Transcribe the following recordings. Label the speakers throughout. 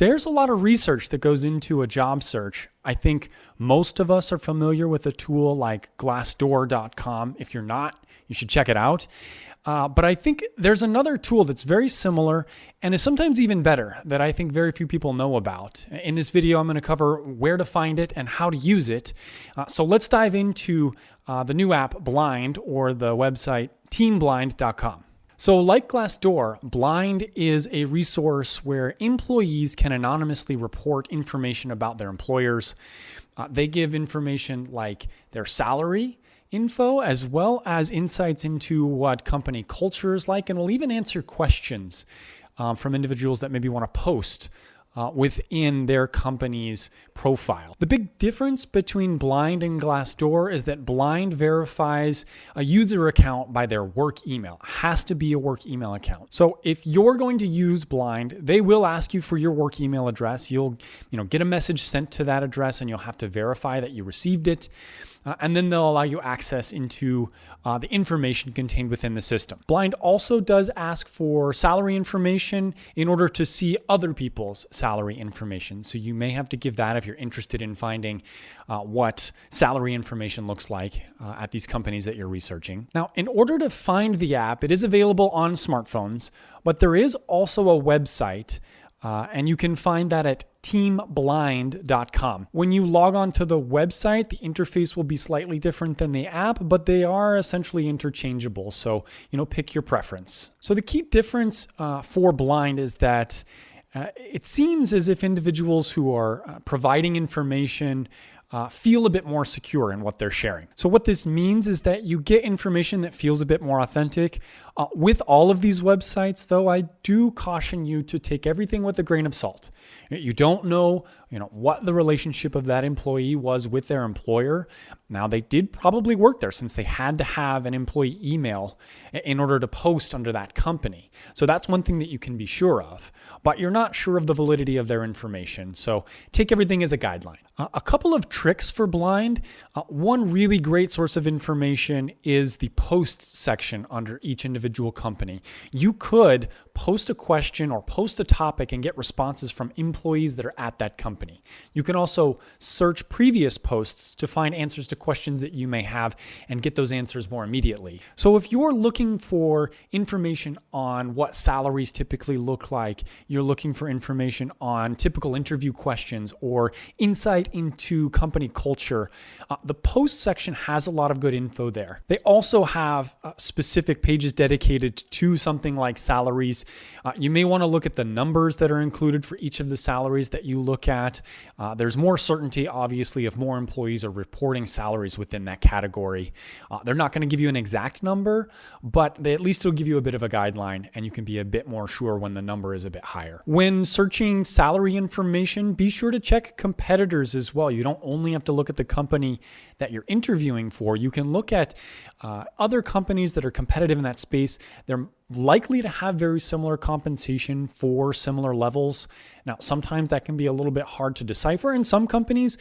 Speaker 1: There's a lot of research that goes into a job search. I think most of us are familiar with a tool like Glassdoor.com. If you're not, you should check it out. But I think there's another tool that's very similar and is sometimes even better that I think very few people know about. In this video, I'm going to cover where to find it and how to use it. So let's dive into the new app Blind, or the website teamblind.com. So like Glassdoor, Blind is a resource where employees can anonymously report information about their employers. They give information like their salary info, as well as insights into what company culture is like, and will even answer questions from individuals that maybe want to post within their company's profile. The big difference between Blind and Glassdoor is that Blind verifies a user account by their work email. It has to be a work email account. So if you're going to use Blind, they will ask you for your work email address. You'll get a message sent to that address, and you'll have to verify that you received it. And then they'll allow you access into the information contained within the system. Blind also does ask for salary information in order to see other people's salary information. So you may have to give that if you're interested in finding what salary information looks like at these companies that you're researching. Now, in order to find the app, it is available on smartphones, but there is also a website, and you can find that at teamblind.com. When you log on to the website, the interface will be slightly different than the app, but they are essentially interchangeable. So, pick your preference. So the key difference for Blind is that it seems as if individuals who are providing information feel a bit more secure in what they're sharing. So what this means is that you get information that feels a bit more authentic. With all of these websites, though, I do caution you to take everything with a grain of salt. You don't know, what the relationship of that employee was with their employer. Now, they did probably work there since they had to have an employee email in order to post under that company. So that's one thing that you can be sure of, but you're not sure of the validity of their information. So take everything as a guideline. A couple of tricks for Blind. One really great source of information is the posts section under each individual company. You could post a question or post a topic and get responses from employees that are at that company. You can also search previous posts to find answers to questions that you may have and get those answers more immediately. So if you're looking for information on what salaries typically look like, you're looking for information on typical interview questions or insight into company culture, the post section has a lot of good info there. They also have specific pages dedicated to something like salaries. You may want to look at the numbers that are included for each of the salaries that you look at. There's more certainty, obviously, if more employees are reporting salaries within that category. They're not going to give you an exact number, but they at least will give you a bit of a guideline, and you can be a bit more sure when the number is a bit higher. When searching salary information, be sure to check competitors as well. You don't only have to look at the company that you're interviewing for. You can look at other companies that are competitive in that space. They're likely to have very similar compensation for similar levels. Now, sometimes that can be a little bit hard to decipher, and some companies,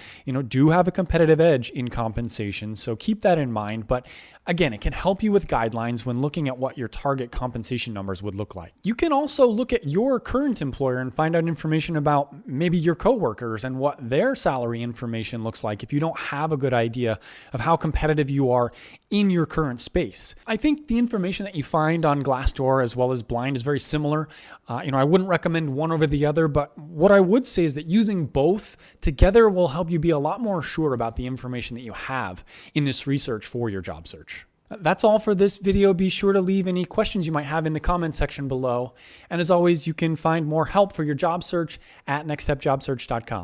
Speaker 1: do have a competitive edge in compensation. So keep that in mind. But again, it can help you with guidelines when looking at what your target compensation numbers would look like. You can also look at your current employer and find out information about maybe your coworkers and what their salary information looks like if you don't have a good idea of how competitive you are in your current space. I think the information that you find on Glassdoor as well as Blind is very similar. I wouldn't recommend one over the other, but what I would say is that using both together will help you be a lot more sure about the information that you have in this research for your job search. That's all for this video. Be sure to leave any questions you might have in the comment section below. And as always, you can find more help for your job search at nextstepjobsearch.com.